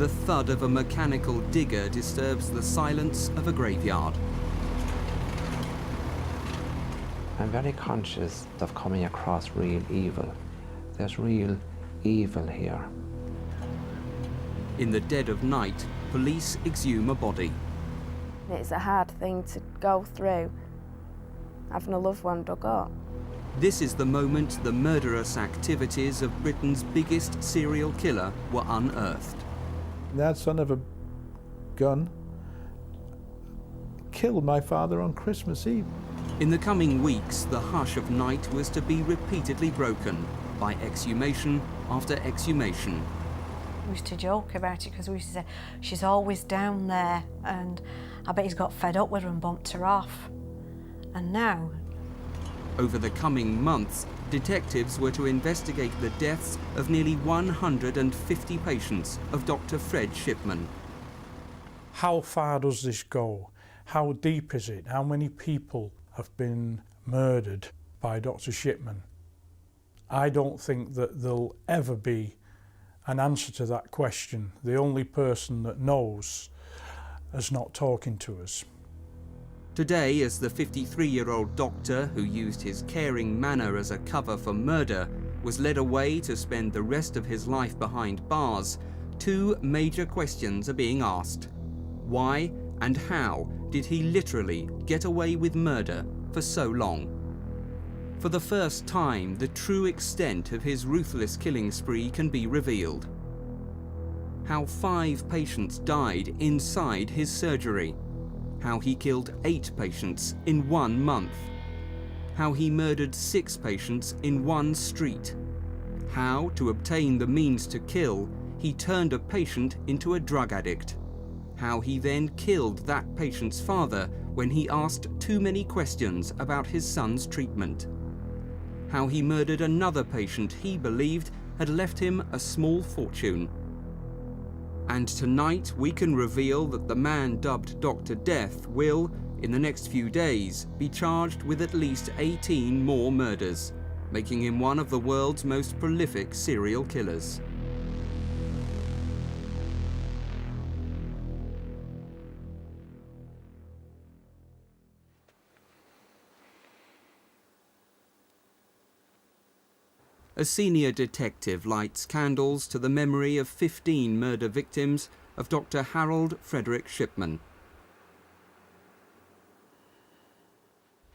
the thud of a mechanical digger disturbs the silence of a graveyard. I'm very conscious of coming across real evil. There's real evil here. In the dead of night, police exhume a body. It's a hard thing to go through, having a loved one dug up. This is the moment the murderous activities of Britain's biggest serial killer were unearthed. That son of a gun killed my father on Christmas Eve. In the coming weeks, the hush of night was to be repeatedly broken by exhumation after exhumation. We used to joke about it because we used to say, she's always down there, and I bet he's got fed up with her and bumped her off. And now... Over the coming months, detectives were to investigate the deaths of nearly 150 patients of Dr. Fred Shipman. How far does this go? How deep is it? How many people have been murdered by Dr. Shipman? I don't think that there'll ever be an answer to that question. The only person that knows is not talking to us. Today, as the 53-year-old doctor who used his caring manner as a cover for murder was led away to spend the rest of his life behind bars, two major questions are being asked. Why and how did he literally get away with murder for so long? For the first time, the true extent of his ruthless killing spree can be revealed. How 5 patients died inside his surgery. How he killed 8 patients in 1 month. How he murdered 6 patients in 1 street. How, to obtain the means to kill, he turned a patient into a drug addict. How he then killed that patient's father when he asked too many questions about his son's treatment. How he murdered another patient he believed had left him a small fortune. And tonight we can reveal that the man dubbed Dr. Death will, in the next few days, be charged with at least 18 more murders, making him one of the world's most prolific serial killers. A senior detective lights candles to the memory of 15 murder victims of Dr. Harold Frederick Shipman.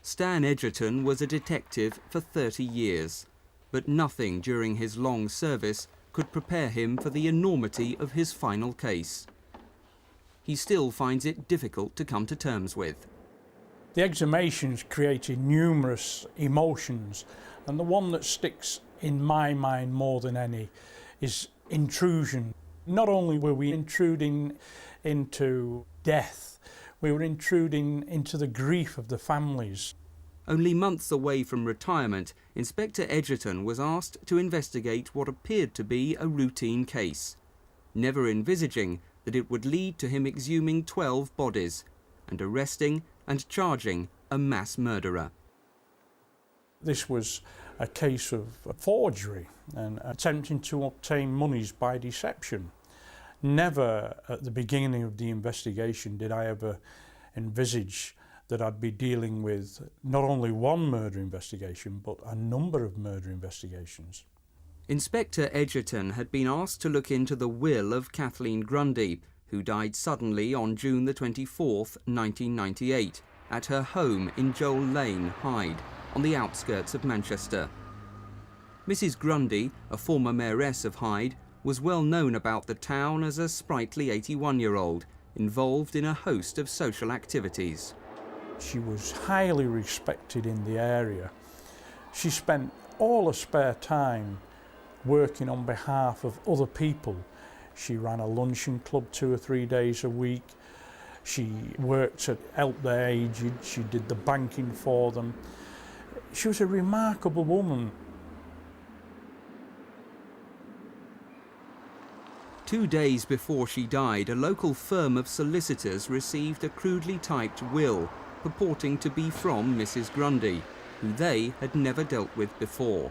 Stan Edgerton was a detective for 30 years, but nothing during his long service could prepare him for the enormity of his final case. He still finds it difficult to come to terms with. The exhumations created numerous emotions, and the one that sticks in my mind more than any is intrusion. Not only were we intruding into death, we were intruding into the grief of the families. Only months away from retirement, Inspector Edgerton was asked to investigate what appeared to be a routine case, never envisaging that it would lead to him exhuming 12 bodies and arresting and charging a mass murderer. This was a case of forgery and attempting to obtain monies by deception. Never at the beginning of the investigation did I ever envisage that I'd be dealing with not only one murder investigation, but a number of murder investigations. Inspector Edgerton had been asked to look into the will of Kathleen Grundy, who died suddenly on June the 24th, 1998, at her home in Joel Lane, Hyde, on the outskirts of Manchester. Mrs. Grundy, a former mayoress of Hyde, was well known about the town as a sprightly 81-year-old, involved in a host of social activities. She was highly respected in the area. She spent all her spare time working on behalf of other people. She ran a luncheon club 2 or 3 days a week. She worked to help the aged. She did the banking for them. She was a remarkable woman. 2 days before she died, a local firm of solicitors received a crudely typed will purporting to be from Mrs. Grundy, who they had never dealt with before.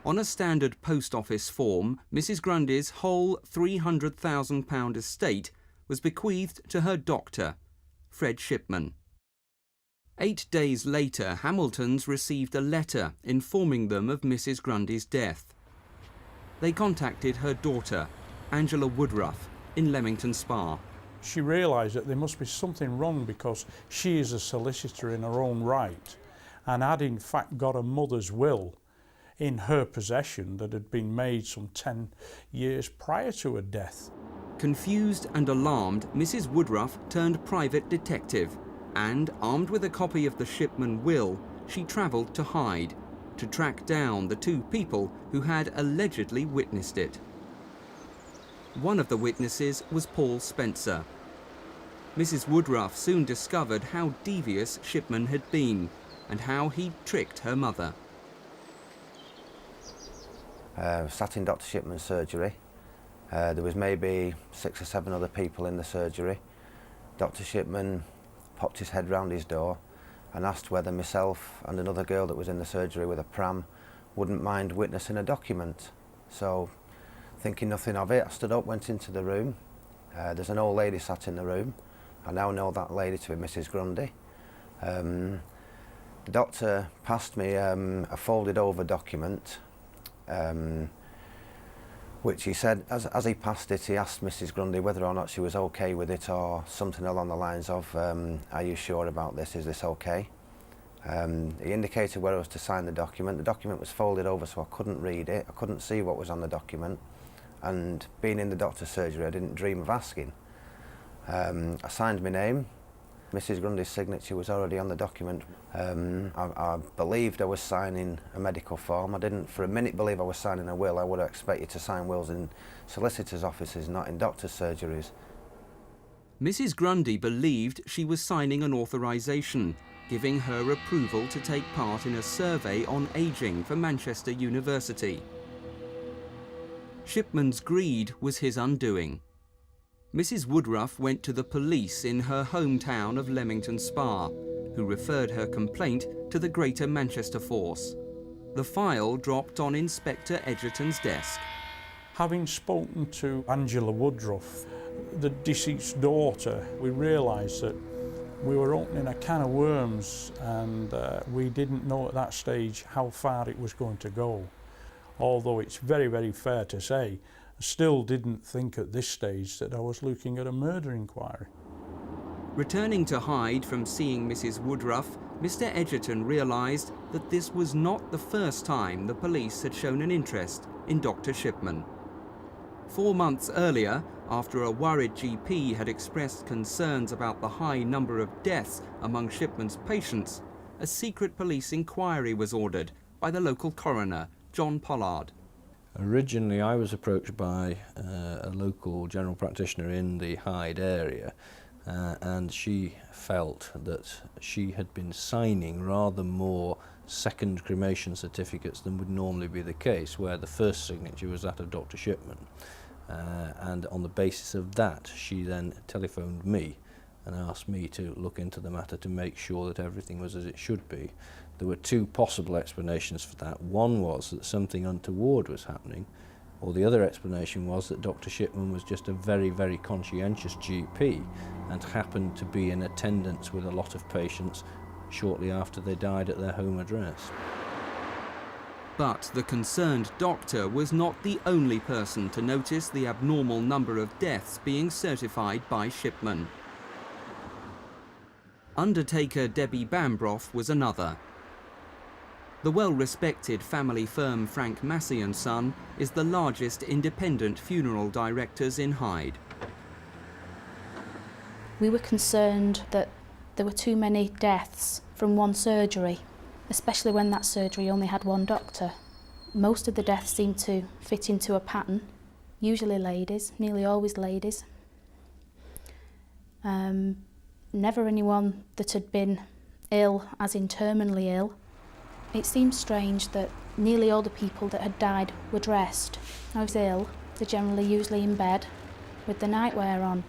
On a standard post office form, Mrs. Grundy's whole £300,000 estate was bequeathed to her doctor, Fred Shipman. 8 days later, Hamiltons received a letter informing them of Mrs. Grundy's death. They contacted her daughter, Angela Woodruff, in Leamington Spa. She realised that there must be something wrong because she is a solicitor in her own right and had in fact got a mother's will in her possession that had been made some 10 years prior to her death. Confused and alarmed, Mrs. Woodruff turned private detective and, armed with a copy of the Shipman will, she travelled to Hyde to track down the 2 people who had allegedly witnessed it. One of the witnesses was Paul Spencer. Mrs. Woodruff soon discovered how devious Shipman had been and how he tricked her mother. Sat in Dr. Shipman's surgery. There was maybe 6 or 7 other people in the surgery. Dr. Shipman popped his head round his door and asked whether myself and another girl that was in the surgery with a pram wouldn't mind witnessing a document. So, thinking nothing of it, I stood up, went into the room. There's an old lady sat in the room. I now know that lady to be Mrs. Grundy. The doctor passed me a folded over document, which he said, as he passed it, he asked Mrs. Grundy whether or not she was okay with it, or something along the lines of, are you sure about this, is this okay? He indicated where I was to sign the document. The document was folded over so I couldn't read it, I couldn't see what was on the document, and being in the doctor's surgery I didn't dream of asking. I signed my name. Mrs. Grundy's signature was already on the document. I believed I was signing a medical form. I didn't for a minute believe I was signing a will. I would have expected to sign wills in solicitors' offices, not in doctors' surgeries. Mrs. Grundy believed she was signing an authorisation, giving her approval to take part in a survey on ageing for Manchester University. Shipman's greed was his undoing. Mrs. Woodruff went to the police in her hometown of Leamington Spa, who referred her complaint to the Greater Manchester Force. The file dropped on Inspector Edgerton's desk. Having spoken to Angela Woodruff, the deceased's daughter, we realised that we were opening a can of worms, and we didn't know at that stage how far it was going to go. Although it's very, very fair to say, I still didn't think at this stage that I was looking at a murder inquiry. Returning to Hyde from seeing Mrs. Woodruff, Mr. Edgerton realised that this was not the first time the police had shown an interest in Dr. Shipman. 4 months earlier, after a worried GP had expressed concerns about the high number of deaths among Shipman's patients, a secret police inquiry was ordered by the local coroner, John Pollard. Originally, I was approached by a local general practitioner in the Hyde area, and she felt that she had been signing rather more second cremation certificates than would normally be the case, where the first signature was that of Dr. Shipman. And on the basis of that, she then telephoned me and asked me to look into the matter to make sure that everything was as it should be. There were 2 possible explanations for that. One was that something untoward was happening, or the other explanation was that Dr. Shipman was just a very, very conscientious GP and happened to be in attendance with a lot of patients shortly after they died at their home address. But the concerned doctor was not the only person to notice the abnormal number of deaths being certified by Shipman. Undertaker Debbie Bambroff was another. The well-respected family firm Frank Massey & Son is the largest independent funeral directors in Hyde. We were concerned that there were too many deaths from one surgery, especially when that surgery only had one doctor. Most of the deaths seemed to fit into a pattern, usually ladies, nearly always ladies. Never anyone that had been ill, as in terminally ill. It seemed strange that nearly all the people that had died were dressed. I was ill, they're generally usually in bed with the nightwear on,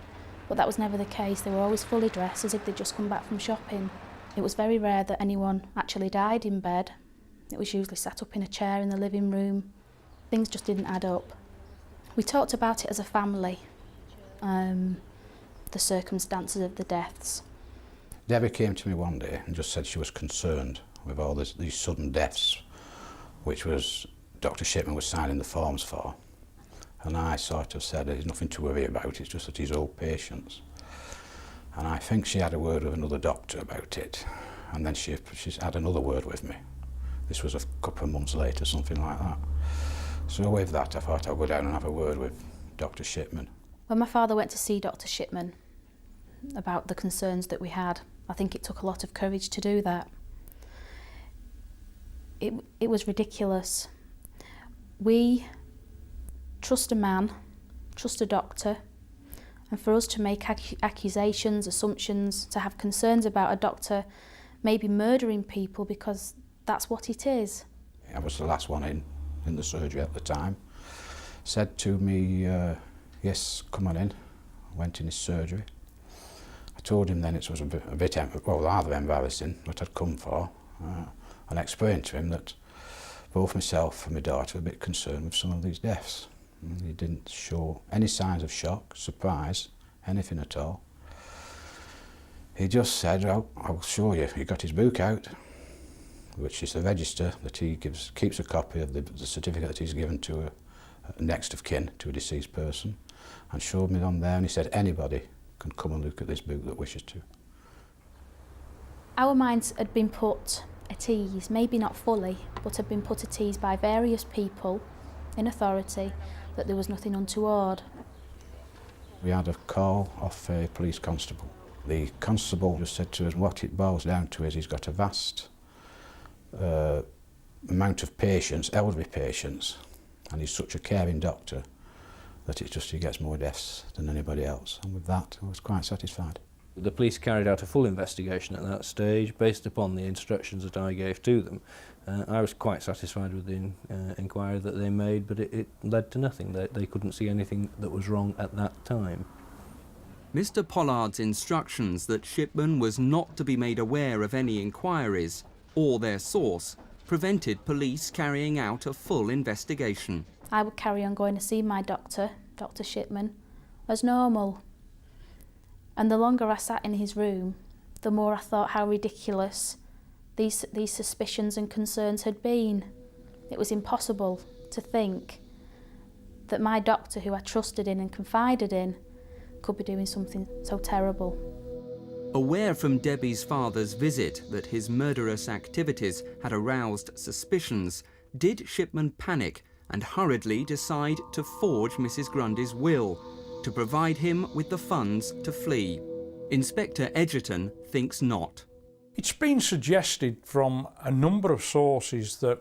but that was never the case. They were always fully dressed as if they'd just come back from shopping. It was very rare that anyone actually died in bed. It was usually sat up in a chair in the living room. Things just didn't add up. We talked about it as a family, the circumstances of the deaths. Debbie came to me one day and just said she was concerned with all these sudden deaths, which was Dr. Shipman was signing the forms for. And I sort of said there's nothing to worry about, it's just that he's old patients. And I think she had a word with another doctor about it, and then she's had another word with me. This was a couple of months later, something like that. So with that, I thought I'd go down and have a word with Dr. Shipman. When my father went to see Dr. Shipman about the concerns that we had, I think it took a lot of courage to do that. It was ridiculous. We trust a man, trust a doctor, and for us to make accusations, assumptions, to have concerns about a doctor maybe murdering people, because that's what it is. I was the last one in the surgery at the time. Said to me, yes, come on in. I went in his surgery. I told him then it was a bit rather embarrassing what I'd come for, and explained to him that both myself and my daughter were a bit concerned with some of these deaths. And he didn't show any signs of shock, surprise, anything at all. He just said, oh, I'll show you. He got his book out, which is the register that he keeps a copy of the certificate that he's given to a next of kin to a deceased person, and showed me on there, and he said anybody can come and look at this book that wishes to. Our minds had been put at ease, maybe not fully, but had been put at ease by various people in authority that there was nothing untoward. We had a call off a police constable. The constable just said to us what it boils down to is he's got a vast amount of patients, elderly patients, and he's such a caring doctor that he gets more deaths than anybody else. And with that, I was quite satisfied. The police carried out a full investigation at that stage based upon the instructions that I gave to them. I was quite satisfied with the inquiry that they made, but it led to nothing. They couldn't see anything that was wrong at that time. Mr. Pollard's instructions that Shipman was not to be made aware of any inquiries or their source prevented police carrying out a full investigation. I would carry on going to see my doctor, Dr. Shipman, as normal. And the longer I sat in his room, the more I thought how ridiculous these suspicions and concerns had been. It was impossible to think that my doctor, who I trusted in and confided in, could be doing something so terrible. Aware from Debbie's father's visit that his murderous activities had aroused suspicions, did Shipman panic and hurriedly decide to forge Mrs. Grundy's will to provide him with the funds to flee? Inspector Edgerton thinks not. It's been suggested from a number of sources that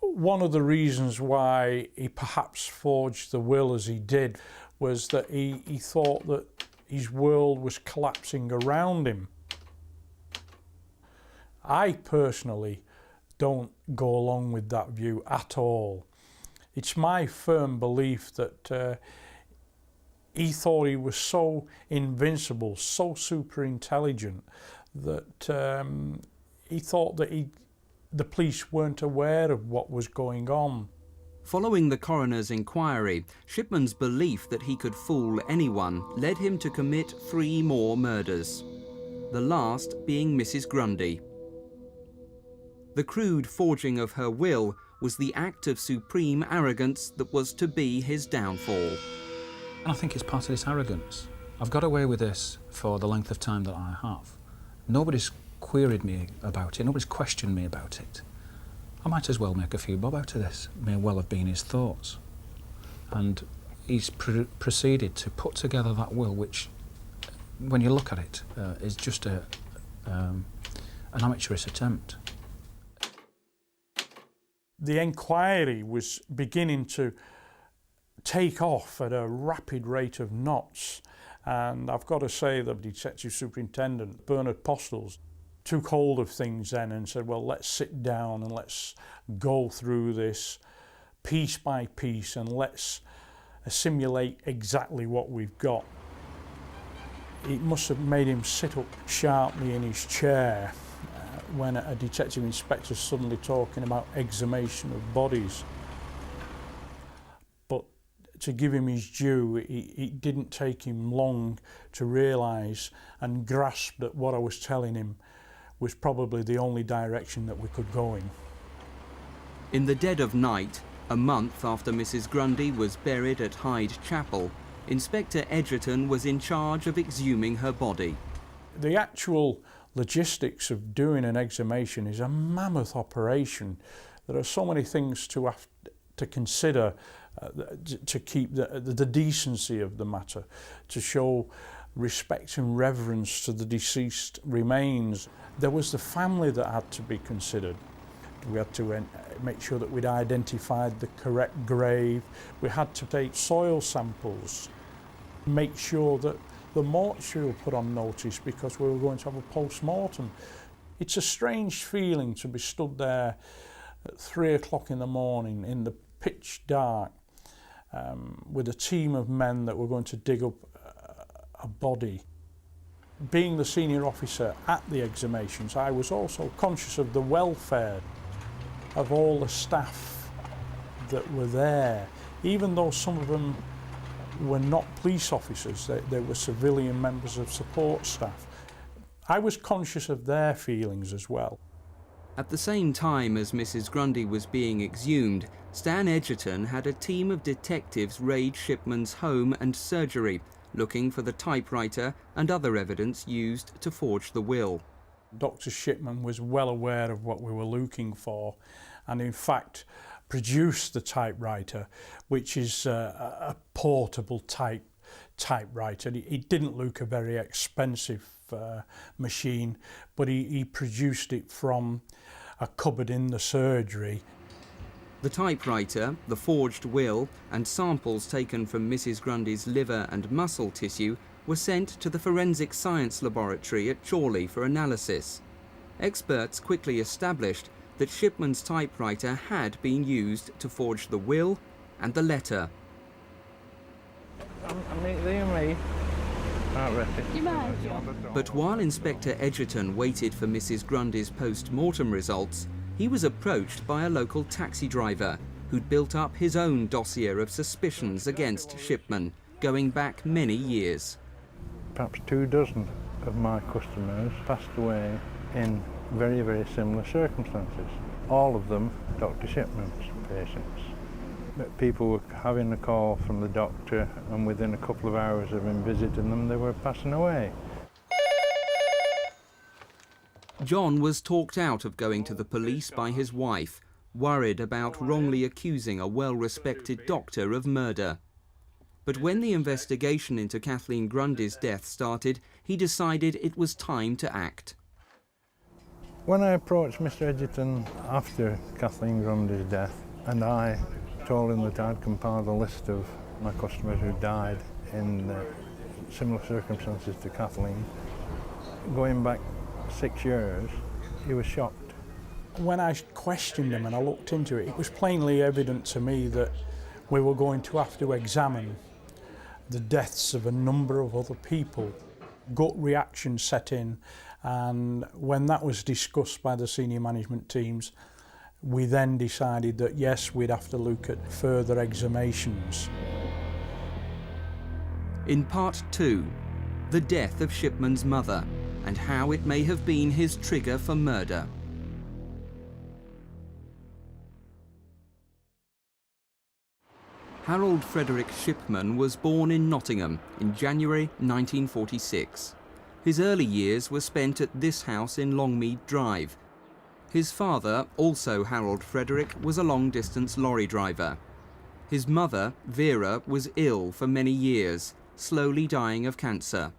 one of the reasons why he perhaps forged the will as he did was that he thought that his world was collapsing around him. I personally don't go along with that view at all. It's my firm belief that he thought he was so invincible, so super intelligent, that he thought that the police weren't aware of what was going on. Following the coroner's inquiry, Shipman's belief that he could fool anyone led him to commit 3 more murders, the last being Mrs. Grundy. The crude forging of her will was the act of supreme arrogance that was to be his downfall. I think it's part of this arrogance. I've got away with this for the length of time that I have. Nobody's queried me about it, nobody's questioned me about it. I might as well make a few bob out of this. It may well have been his thoughts. And he's proceeded to put together that will, which, when you look at it, is just an amateurish attempt. The inquiry was beginning to take off at a rapid rate of knots, and I've got to say that Detective Superintendent Bernard Postles took hold of things then and said, well, let's sit down and let's go through this piece by piece and let's simulate exactly what we've got. It must have made him sit up sharply in his chair when a detective inspector suddenly talking about exhumation of bodies. But to give him his due, it didn't take him long to realise and grasp that what I was telling him was probably the only direction that we could go in. In the dead of night, a month after Mrs. Grundy was buried at Hyde Chapel, Inspector Edgerton was in charge of exhuming her body. The actual logistics of doing an exhumation is a mammoth operation. There are so many things to have to consider to keep the decency of the matter, to show respect and reverence to the deceased remains. There was the family that had to be considered. We had to make sure that we'd identified the correct grave. We had to take soil samples, make sure that the mortuary were put on notice because we were going to have a post-mortem. It's a strange feeling to be stood there at 3 o'clock in the morning in the pitch dark with a team of men that were going to dig up a body. Being the senior officer at the exhumations, I was also conscious of the welfare of all the staff that were there, even though some of them were not police officers, they were civilian members of support staff. I was conscious of their feelings as well. At the same time as Mrs. Grundy was being exhumed, Stan Edgerton had a team of detectives raid Shipman's home and surgery, looking for the typewriter and other evidence used to forge the will. Dr. Shipman was well aware of what we were looking for and in fact produced the typewriter, which is a portable typewriter. It didn't look a very expensive machine, but he produced it from a cupboard in the surgery. The typewriter, the forged will, and samples taken from Mrs. Grundy's liver and muscle tissue were sent to the Forensic Science Laboratory at Chorley for analysis. Experts quickly established that Shipman's typewriter had been used to forge the will and the letter. But while Inspector Edgerton waited for Mrs. Grundy's post-mortem results, he was approached by a local taxi driver who'd built up his own dossier of suspicions against Shipman, going back many years. Perhaps 24 of my customers passed away in very, very similar circumstances. All of them Dr. Shipman's patients. But people were having a call from the doctor, and within a couple of hours of him visiting them, they were passing away. John was talked out of going to the police by his wife, worried about wrongly accusing a well-respected doctor of murder. But when the investigation into Kathleen Grundy's death started, he decided it was time to act. When I approached Mr. Edgerton after Kathleen Grundy's death, and I told him that I'd compiled a list of my customers who died in similar circumstances to Kathleen, going back 6 years, he was shocked. When I questioned him and I looked into it, it was plainly evident to me that we were going to have to examine the deaths of a number of other people. Gut reaction set in, and when that was discussed by the senior management teams, we then decided that yes, we'd have to look at further exhumations. In part 2, the death of Shipman's mother and how it may have been his trigger for murder. Harold Frederick Shipman was born in Nottingham in January 1946. His early years were spent at this house in Longmead Drive. His father, also Harold Frederick, was a long-distance lorry driver. His mother, Vera, was ill for many years, slowly dying of cancer.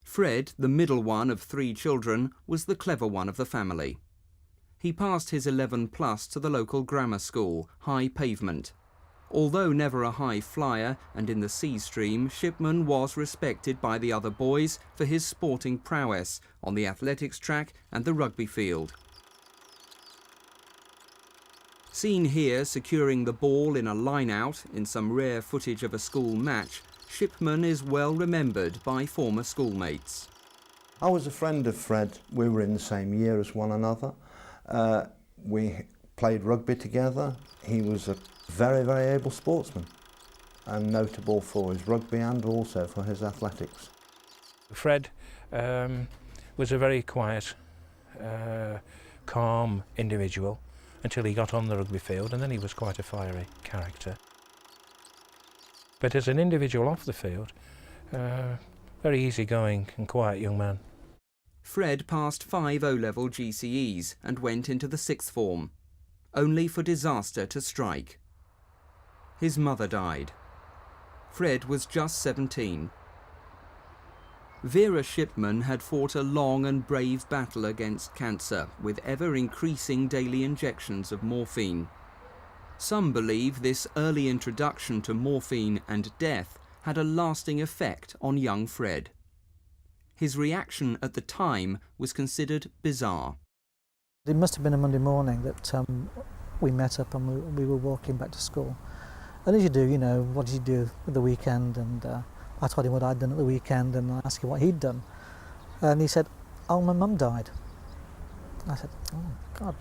Fred, the middle one of 3 children, was the clever one of the family. He passed his 11+ to the local grammar school, High Pavement. Although never a high flyer and in the C stream, Shipman was respected by the other boys for his sporting prowess on the athletics track and the rugby field. Seen here securing the ball in a line-out in some rare footage of a school match, Shipman is well remembered by former schoolmates. I was a friend of Fred. We were in the same year as one another. We played rugby together. He was a very, very able sportsman and notable for his rugby and also for his athletics. Fred was a very quiet, calm individual until he got on the rugby field, and then he was quite a fiery character. But as an individual off the field, very easygoing and quiet young man. Fred passed 5 O-level GCEs and went into the 6th form, only for disaster to strike. His mother died. Fred was just 17. Vera Shipman had fought a long and brave battle against cancer with ever-increasing daily injections of morphine. Some believe this early introduction to morphine and death had a lasting effect on young Fred. His reaction at the time was considered bizarre. It must have been a Monday morning that we met up and we were walking back to school. And as you do, you know, what did you do at the weekend? And I told him what I'd done at the weekend and I asked him what he'd done. And he said, oh, my mum died. I said, oh, God,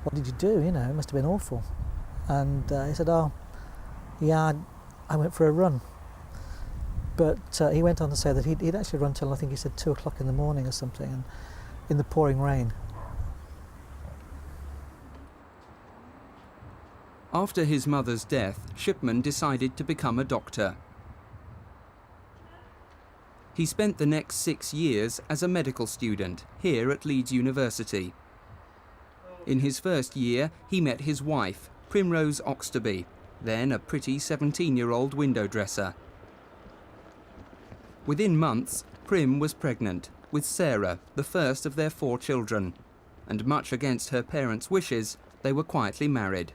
what did you do? You know, it must have been awful. And he said, oh, yeah, I went for a run. But he went on to say that he'd actually run till, I think he said, 2 o'clock in the morning or something, and in the pouring rain. After his mother's death, Shipman decided to become a doctor. He spent the next 6 years as a medical student here at Leeds University. In his first year, he met his wife, Primrose Oxtoby, then a pretty 17-year-old window dresser. Within months, Prim was pregnant with Sarah, the first of their 4 children, and much against her parents' wishes, they were quietly married.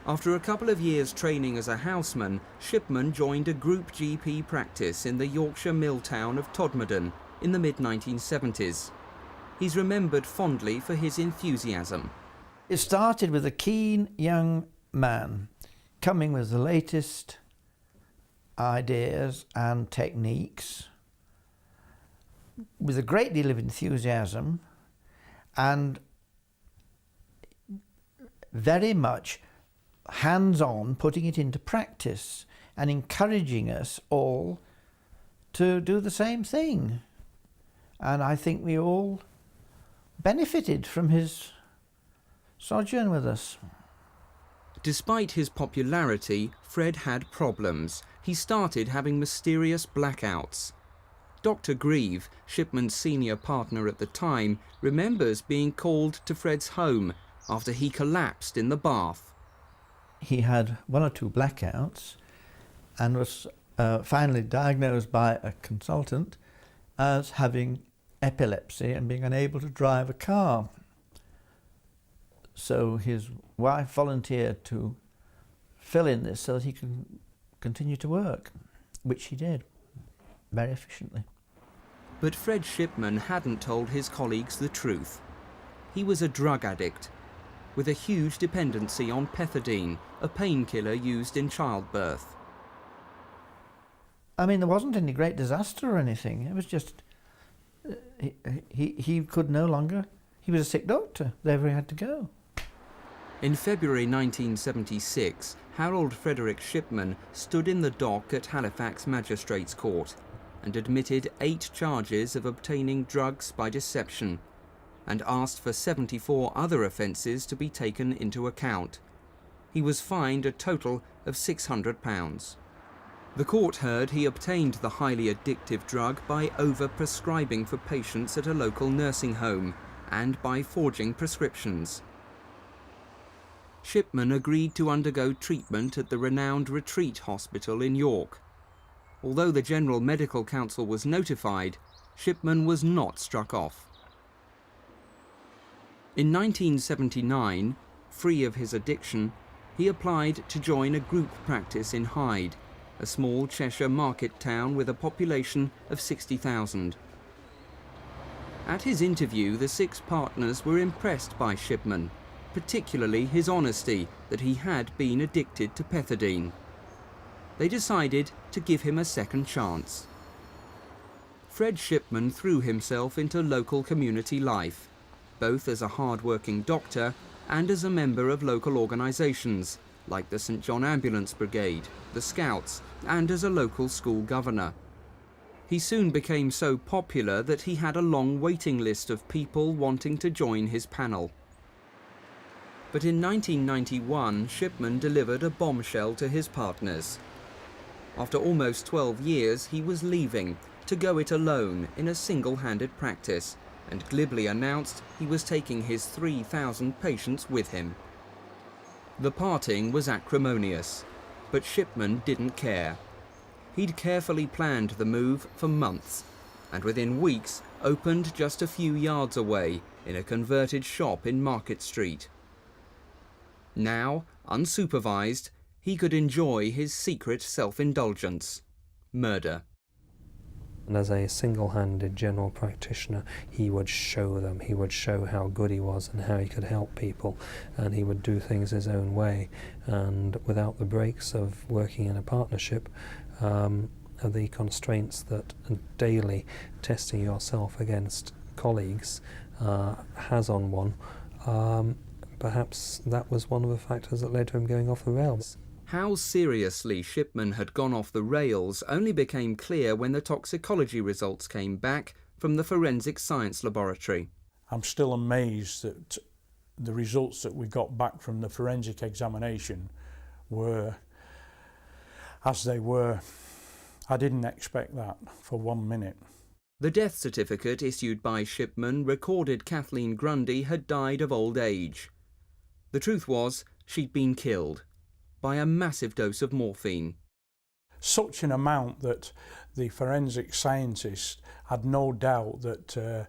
After a couple of years training as a houseman, Shipman joined a group GP practice in the Yorkshire mill town of Todmorden in the mid-1970s. He's remembered fondly for his enthusiasm. It started with a keen young man coming with the latest ideas and techniques with a great deal of enthusiasm and very much hands-on, putting it into practice and encouraging us all to do the same thing. And I think we all benefited from his sojourn with us. Despite his popularity, Fred had problems. He started having mysterious blackouts. Dr. Grieve, Shipman's senior partner at the time, remembers being called to Fred's home after he collapsed in the bath. He had 1 or 2 blackouts and was finally diagnosed by a consultant as having epilepsy and being unable to drive a car. So his wife volunteered to fill in this so that he could continue to work, which he did very efficiently. But Fred Shipman hadn't told his colleagues the truth. He was a drug addict with a huge dependency on pethidine, a painkiller used in childbirth. I mean, there wasn't any great disaster or anything. It was just he could no longer. He was a sick doctor. There he had to go. In February 1976, Harold Frederick Shipman stood in the dock at Halifax Magistrates Court and admitted 8 charges of obtaining drugs by deception and asked for 74 other offences to be taken into account. He was fined a total of £600. The court heard he obtained the highly addictive drug by over-prescribing for patients at a local nursing home and by forging prescriptions. Shipman agreed to undergo treatment at the renowned Retreat Hospital in York. Although the General Medical Council was notified, Shipman was not struck off. In 1979, free of his addiction, he applied to join a group practice in Hyde, a small Cheshire market town with a population of 60,000. At his interview, the 6 partners were impressed by Shipman, particularly his honesty that he had been addicted to pethidine. they decided to give him a second chance. Fred Shipman threw himself into local community life, both as a hard-working doctor and as a member of local organisations like the St John Ambulance Brigade, the Scouts, and as a local school governor. He soon became so popular that he had a long waiting list of people wanting to join his panel. But in 1991, Shipman delivered a bombshell to his partners. After almost 12 years, he was leaving to go it alone in a single-handed practice, and glibly announced he was taking his 3,000 patients with him. The parting was acrimonious, but Shipman didn't care. He'd carefully planned the move for months, and within weeks opened just a few yards away in a converted shop in Market Street. Now, unsupervised, he could enjoy his secret self-indulgence: murder. And as a single-handed general practitioner, he would show them, he would show how good he was and how he could help people, and he would do things his own way. And without the breaks of working in a partnership, the constraints that daily testing yourself against colleagues has on one, perhaps that was one of the factors that led to him going off the rails. How seriously Shipman had gone off the rails only became clear when the toxicology results came back from the Forensic Science Laboratory. I'm still amazed that the results that we got back from the forensic examination were as they were. I didn't expect that for 1 minute. The death certificate issued by Shipman recorded Kathleen Grundy had died of old age. The truth was, she'd been killed by a massive dose of morphine. Such an amount that the forensic scientist had no doubt that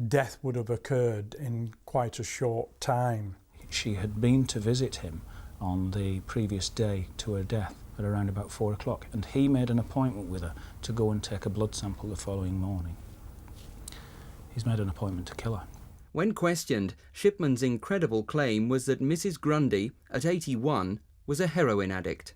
death would have occurred in quite a short time. She had been to visit him on the previous day to her death at around about 4 o'clock, and he made an appointment with her to go and take a blood sample the following morning. He's made an appointment to kill her. When questioned, Shipman's incredible claim was that Mrs. Grundy, at 81, was a heroin addict.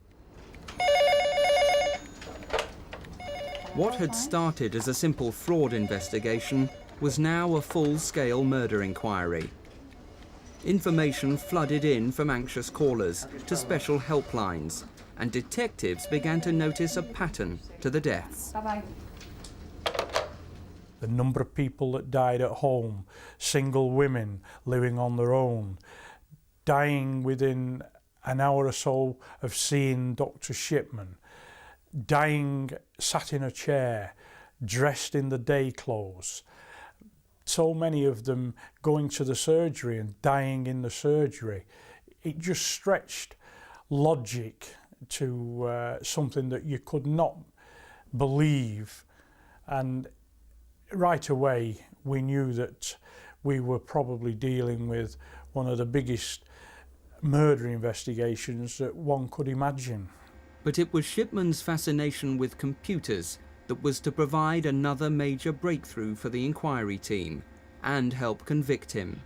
What had started as a simple fraud investigation was now a full-scale murder inquiry. Information flooded in from anxious callers to special helplines, and detectives began to notice a pattern to the deaths. Bye-bye. The number of people that died at home, single women living on their own, dying within an hour or so of seeing Dr. Shipman, dying sat in a chair, dressed in the day clothes. So many of them going to the surgery and dying in the surgery. It just stretched logic to something that you could not believe. And right away we knew that we were probably dealing with one of the biggest murder investigations that one could imagine. But it was Shipman's fascination with computers that was to provide another major breakthrough for the inquiry team and help convict him.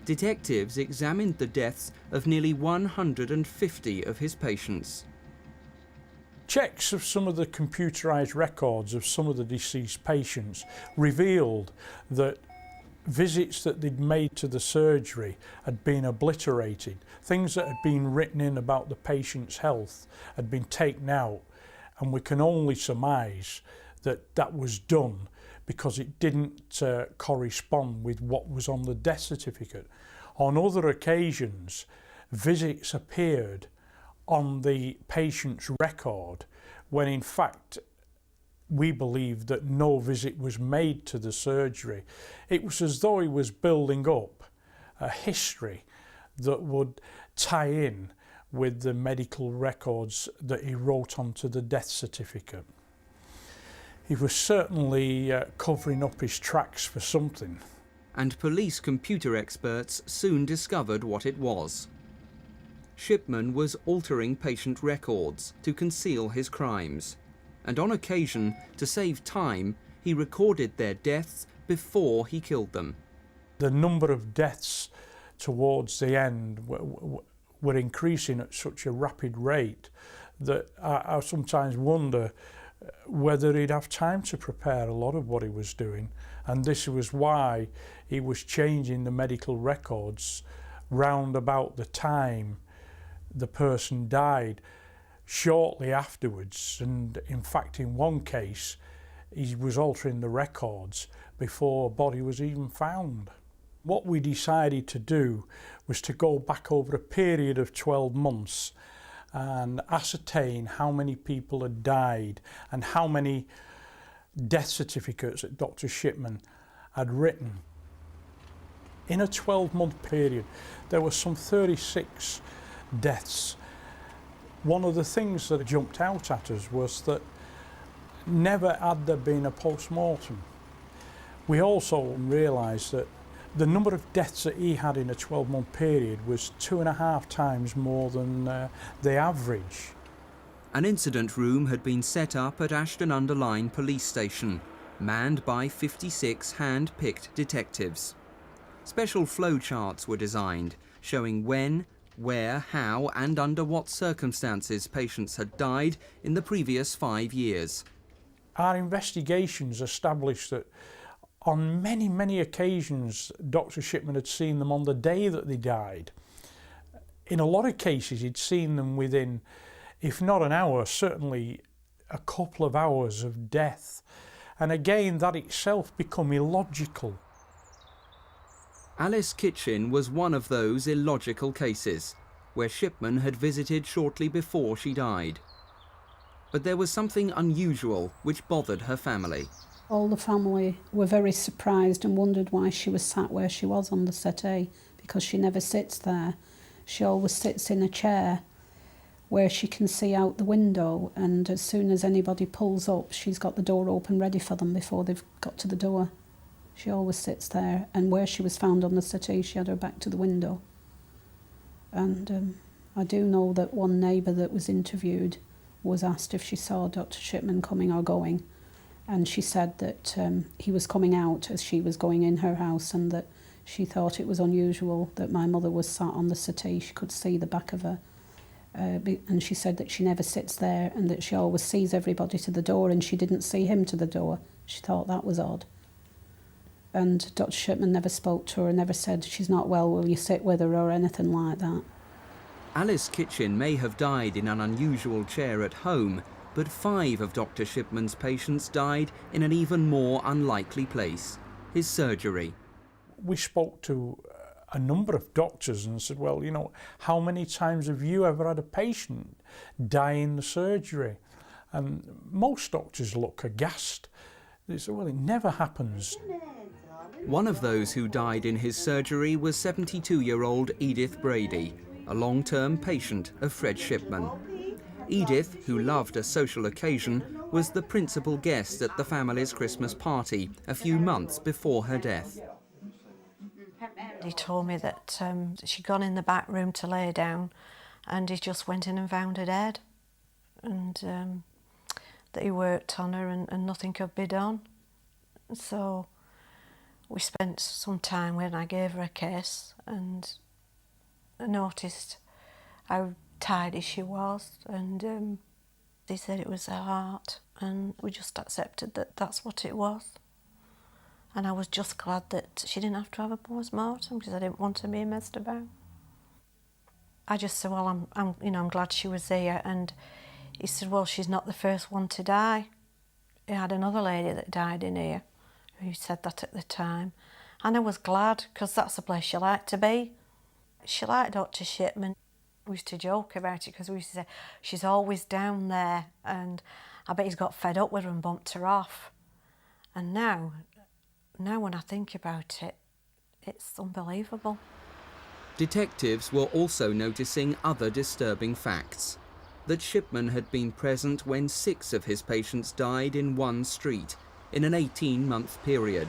Detectives examined the deaths of nearly 150 of his patients. Checks of some of the computerised records of some of the deceased patients revealed that visits that they'd made to the surgery had been obliterated. Things that had been written in about the patient's health had been taken out, and we can only surmise that that was done because it didn't correspond with what was on the death certificate. On other occasions, visits appeared on the patient's record when in fact we believed that no visit was made to the surgery. It was as though he was building up a history that would tie in with the medical records that he wrote onto the death certificate. He was certainly covering up his tracks for something. And police computer experts soon discovered what it was. Shipman was altering patient records to conceal his crimes, and on occasion, to save time, he recorded their deaths before he killed them. The number of deaths towards the end were increasing at such a rapid rate that I sometimes wonder whether he'd have time to prepare a lot of what he was doing, and this was why he was changing the medical records round about the time the person died, shortly afterwards. And in fact, in one case, he was altering the records before a body was even found. What we decided to do was to go back over a period of 12 months and ascertain how many people had died and how many death certificates that Dr. Shipman had written. In a 12-month period, there were some 36 deaths. One of the things that jumped out at us was that never had there been a post-mortem. We also realised that the number of deaths that he had in a 12-month period was 2.5 times more than the average. An incident room had been set up at Ashton-under-Lyne police station, manned by 56 hand-picked detectives. Special flowcharts were designed, showing when, where, how and under what circumstances patients had died in the previous 5 years. Our investigations established that on many, many occasions, Dr. Shipman had seen them on the day that they died. In a lot of cases, he'd seen them within, if not an hour, certainly a couple of hours of death. And again, that itself became illogical. Alice Kitchen was one of those illogical cases, where Shipman had visited shortly before she died. But there was something unusual which bothered her family. All the family were very surprised and wondered why she was sat where she was on the settee, because she never sits there. She always sits in a chair where she can see out the window, and as soon as anybody pulls up, she's got the door open ready for them before they've got to the door. She always sits there, and where she was found on the settee, she had her back to the window. And I do know that one neighbour that was interviewed was asked if she saw Dr. Shipman coming or going, and she said that he was coming out as she was going in her house, and that she thought it was unusual that my mother was sat on the settee. She could see the back of her, and she said that she never sits there and that she always sees everybody to the door, and she didn't see him to the door. She thought that was odd. And Dr. Shipman never spoke to her, never said she's not well, will you sit with her, or anything like that. Alice Kitchen may have died in an unusual chair at home, but 5 of Dr. Shipman's patients died in an even more unlikely place, his surgery. We spoke to a number of doctors and said, well, you know, how many times have you ever had a patient die in the surgery? And most doctors look aghast. They said, well, it never happens. One of those who died in his surgery was 72-year-old Edith Brady, a long-term patient of Fred Shipman. Edith, who loved a social occasion, was the principal guest at the family's Christmas party a few months before her death. He told me that she'd gone in the back room to lay down, and he just went in and found her dead, and that he worked on her and nothing could be done. So we spent some time when I gave her a kiss, and I noticed how tidy she was, and they said it was her heart, and we just accepted that that's what it was. And I was just glad that she didn't have to have a post-mortem, because I didn't want to be messed about. I just said, well, I'm glad she was here. And he said, well, she's not the first one to die. He had another lady that died in here who said that at the time. And I was glad, because that's the place she liked to be. She liked Dr. Shipman. We used to joke about it, because we used to say, she's always down there, and I bet he's got fed up with her and bumped her off. And now when I think about it, it's unbelievable. Detectives were also noticing other disturbing facts. That Shipman had been present when 6 of his patients died in one street in an 18-month period.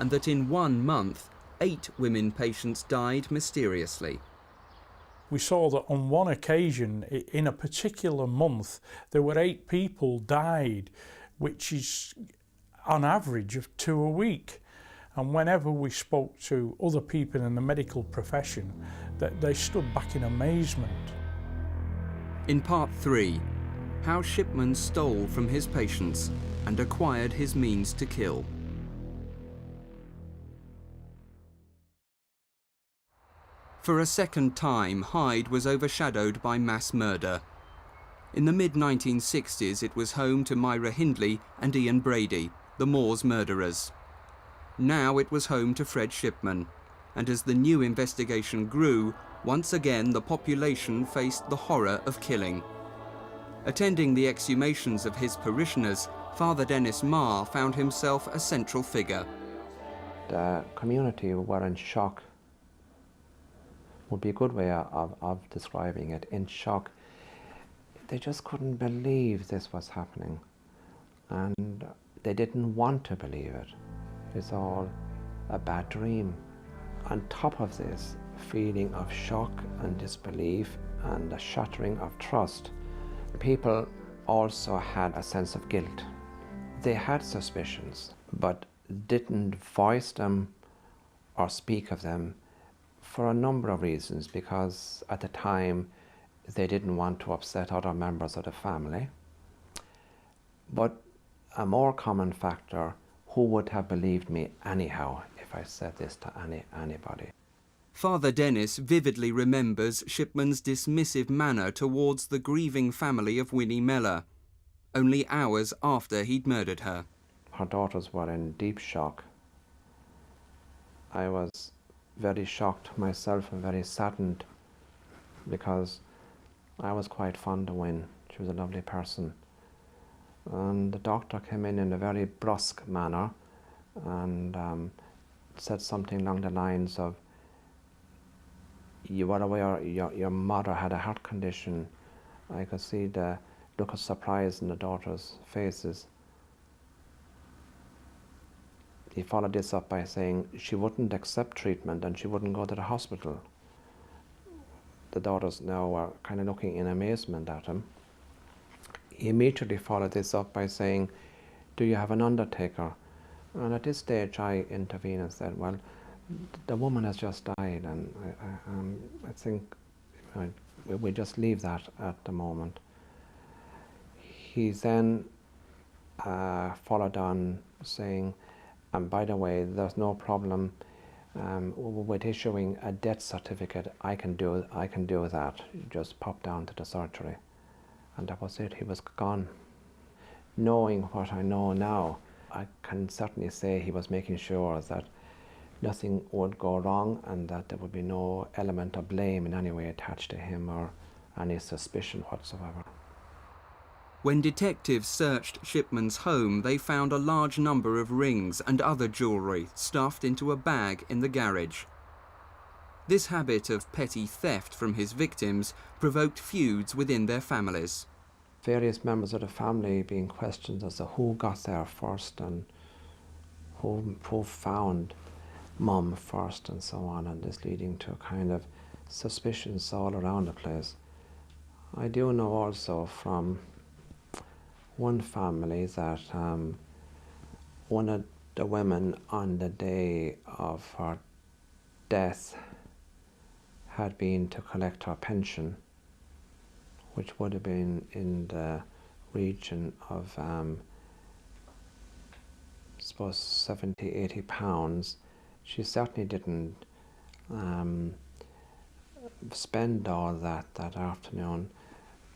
And that in 1 month, 8 women patients died mysteriously. We saw that on one occasion, in a particular month, there were 8 people died, which is on average of 2 a week. And whenever we spoke to other people in the medical profession, that they stood back in amazement. In part 3, how Shipman stole from his patients and acquired his means to kill. For a second time, Hyde was overshadowed by mass murder. In the mid-1960s, it was home to Myra Hindley and Ian Brady, the Moors murderers. Now it was home to Fred Shipman, and as the new investigation grew, once again the population faced the horror of killing. Attending the exhumations of his parishioners, Father Dennis Marr found himself a central figure. The community were in shock, would be a good way of describing it, in shock. They just couldn't believe this was happening, and they didn't want to believe it. It's all a bad dream. On top of this feeling of shock and disbelief and a shattering of trust, people also had a sense of guilt. They had suspicions, but didn't voice them or speak of them for a number of reasons, because at the time they didn't want to upset other members of the family. But a more common factor, who would have believed me anyhow if I said this to anybody? Father Dennis vividly remembers Shipman's dismissive manner towards the grieving family of Winnie Mellor, only hours after he'd murdered her. Her daughters were in deep shock. I was very shocked myself and very saddened, because I was quite fond of Win. She was a lovely person. And the doctor came in a very brusque manner and said something along the lines of, "You were aware your mother had a heart condition." I could see the look of surprise in the daughters' faces. He followed this up by saying she wouldn't accept treatment and she wouldn't go to the hospital. The daughters now were kind of looking in amazement at him. He immediately followed this up by saying, "Do you have an undertaker?" And at this stage I intervened and said, "Well, the woman has just died, and I think we just leave that at the moment." He then followed on saying, "And by the way, there's no problem with issuing a death certificate. I can do that. You just pop down to the surgery." And that was it. He was gone. Knowing what I know now, I can certainly say he was making sure that nothing would go wrong and that there would be no element of blame in any way attached to him or any suspicion whatsoever. When detectives searched Shipman's home, they found a large number of rings and other jewellery stuffed into a bag in the garage. This habit of petty theft from his victims provoked feuds within their families. Various members of the family being questioned as to who got there first and who found Mum first and so on, and this leading to kind of suspicions all around the place. I do know also from one family that one of the women on the day of her death had been to collect her pension, which would have been in the region of I suppose 70, 80 pounds. She certainly didn't spend all that afternoon,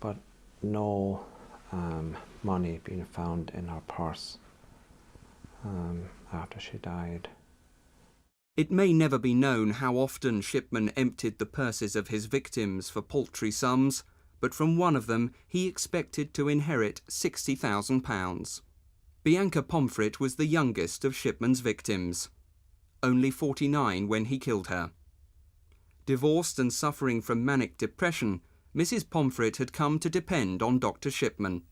but no money being found in her purse after she died. It may never be known how often Shipman emptied the purses of his victims for paltry sums, but from one of them he expected to inherit £60,000. Bianca Pomfret was the youngest of Shipman's victims, only 49 when he killed her. Divorced and suffering from manic depression, Mrs. Pomfret had come to depend on Dr. Shipman.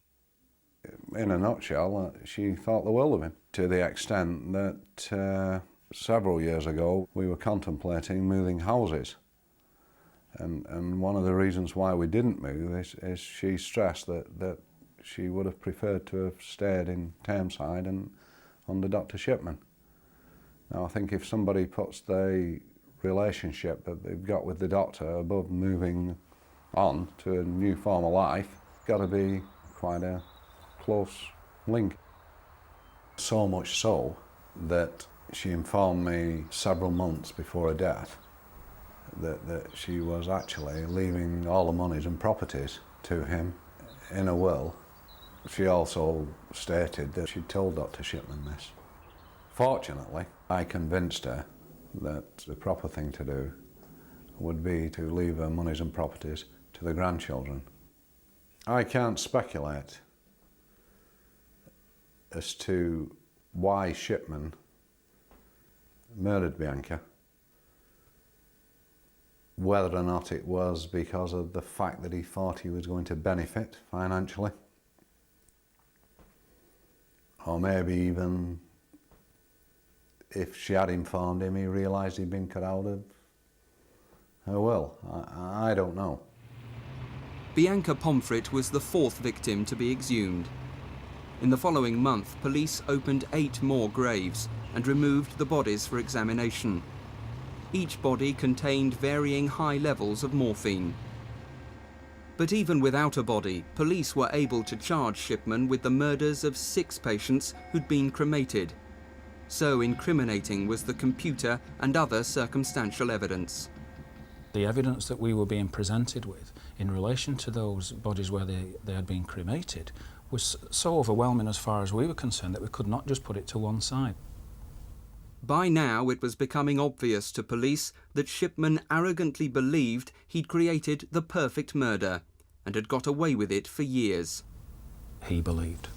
In a nutshell, she thought the world of him, to the extent that several years ago we were contemplating moving houses. And one of the reasons why we didn't move is she stressed that she would have preferred to have stayed in Tameside and under Dr. Shipman. Now I think if somebody puts the relationship that they've got with the doctor above moving on to a new form of life, got to be quite a close link. So much so that she informed me several months before her death that she was actually leaving all the monies and properties to him in a will. She also stated that she'd told Dr. Shipman this. Fortunately, I convinced her that the proper thing to do would be to leave her monies and properties to the grandchildren. I can't speculate as to why Shipman murdered Bianca, whether or not it was because of the fact that he thought he was going to benefit financially, or maybe even if she had informed him, he realised he'd been cut out of her will. I don't know. Bianca Pomfret was the fourth victim to be exhumed. In the following month, police opened 8 more graves and removed the bodies for examination. Each body contained varying high levels of morphine. But even without a body, police were able to charge Shipman with the murders of 6 patients who'd been cremated. So incriminating was the computer and other circumstantial evidence. The evidence that we were being presented with in relation to those bodies where they had been cremated was so overwhelming as far as we were concerned that we could not just put it to one side. By now it was becoming obvious to police that Shipman arrogantly believed he'd created the perfect murder and had got away with it for years. He believed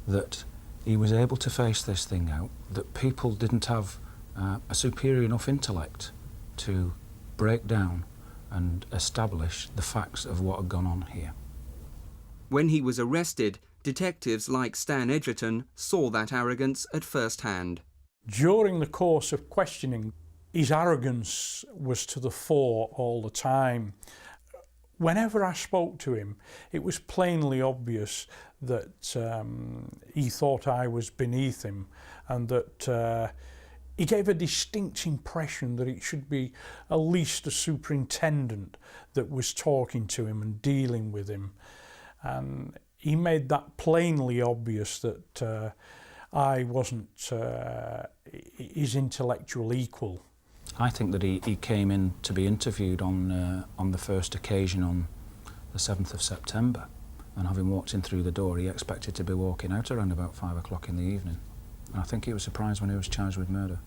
that he was able to face this thing out, that people didn't have a superior enough intellect to break down and establish the facts of what had gone on here. When he was arrested, detectives like Stan Edgerton saw that arrogance at first hand. During the course of questioning, his arrogance was to the fore all the time. Whenever I spoke to him, it was plainly obvious that he thought I was beneath him, and that he gave a distinct impression that it should be at least a superintendent that was talking to him and dealing with him. And he made that plainly obvious that I wasn't his intellectual equal. I think that he came in to be interviewed on the first occasion on the 7th of September, and having walked in through the door, he expected to be walking out around about 5 o'clock in the evening. And I think he was surprised when he was charged with murder.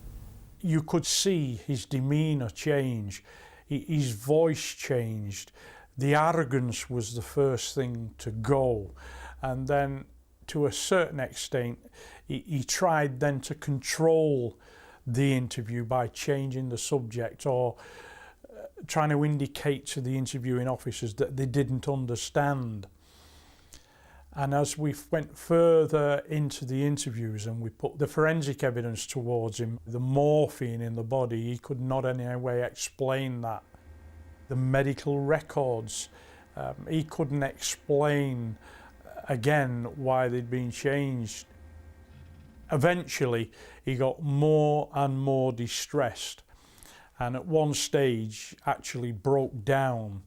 You could see his demeanour change, his voice changed. The arrogance was the first thing to go, and then to a certain extent he tried then to control the interview by changing the subject or trying to indicate to the interviewing officers that they didn't understand. And as we went further into the interviews and we put the forensic evidence towards him, the morphine in the body, he could not in any way explain that. The medical records, he couldn't explain again why they'd been changed. Eventually, he got more and more distressed, and at one stage actually broke down.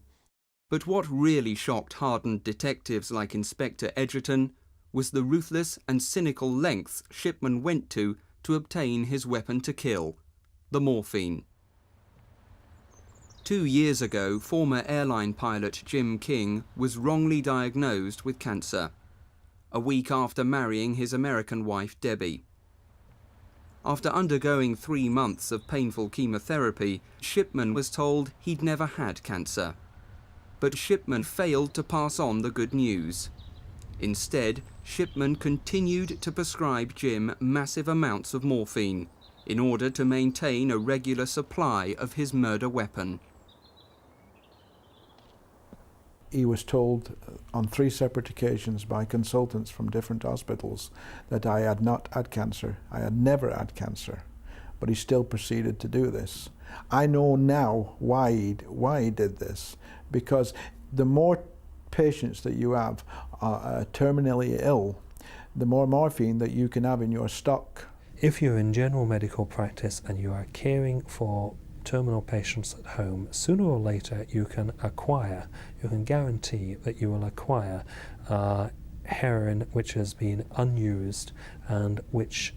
But what really shocked hardened detectives like Inspector Edgerton was the ruthless and cynical lengths Shipman went to obtain his weapon to kill, the morphine. 2 years ago, former airline pilot Jim King was wrongly diagnosed with cancer, a week after marrying his American wife Debbie. After undergoing 3 months of painful chemotherapy, Shipman was told he'd never had cancer. But Shipman failed to pass on the good news. Instead, Shipman continued to prescribe Jim massive amounts of morphine in order to maintain a regular supply of his murder weapon. He was told on 3 separate occasions by consultants from different hospitals that I had not had cancer. I had never had cancer, but he still proceeded to do this. I know now why he did this, because the more patients that you have are terminally ill, the more morphine that you can have in your stock. If you're in general medical practice and you are caring for terminal patients at home, sooner or later you can guarantee that you will acquire heroin which has been unused and which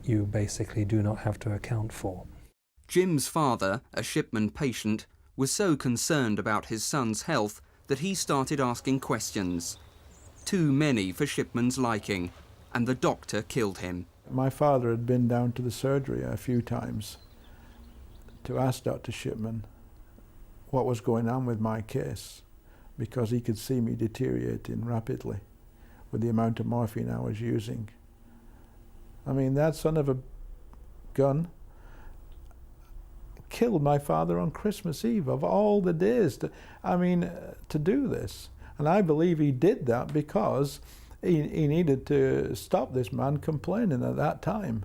you basically do not have to account for. Jim's father, a Shipman patient, was so concerned about his son's health that he started asking questions. Too many for Shipman's liking, and the doctor killed him. My father had been down to the surgery a few times to ask Dr. Shipman what was going on with my case, because he could see me deteriorating rapidly with the amount of morphine I was using. I mean, that son of a gun killed my father on Christmas Eve, of all the days to do this. And I believe he did that because he needed to stop this man complaining at that time.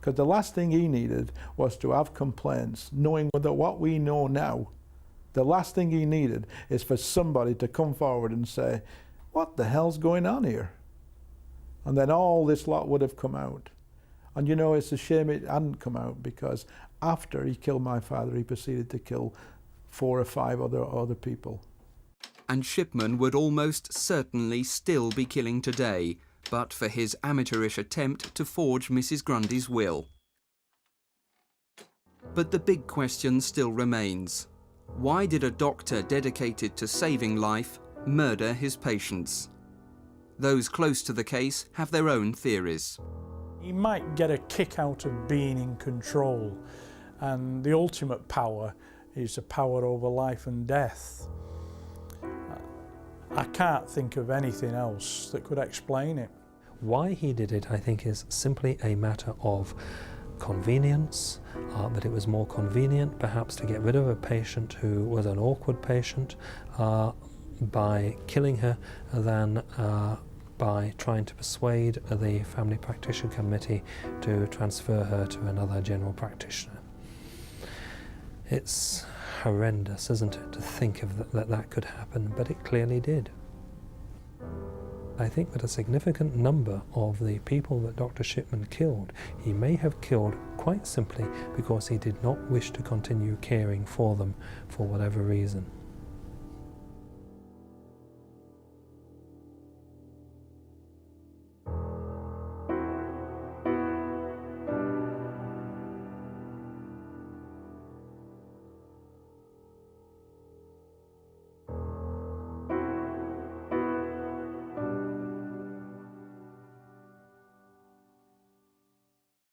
Because the last thing he needed was to have complaints, knowing that what we know now, the last thing he needed is for somebody to come forward and say, what the hell's going on here? And then all this lot would have come out. And you know, it's a shame it hadn't come out, because after he killed my father, he proceeded to kill 4 or 5 other people. And Shipman would almost certainly still be killing today, but for his amateurish attempt to forge Mrs. Grundy's will. But the big question still remains. Why did a doctor dedicated to saving life murder his patients? Those close to the case have their own theories. He might get a kick out of being in control, and the ultimate power is the power over life and death. I can't think of anything else that could explain it. Why he did it, I think, is simply a matter of convenience, that it was more convenient perhaps to get rid of a patient who was an awkward patient by killing her than by trying to persuade the family practitioner committee to transfer her to another general practitioner. It's horrendous, isn't it, to think of that could happen, but it clearly did. I think that a significant number of the people that Dr. Shipman killed, he may have killed quite simply because he did not wish to continue caring for them for whatever reason.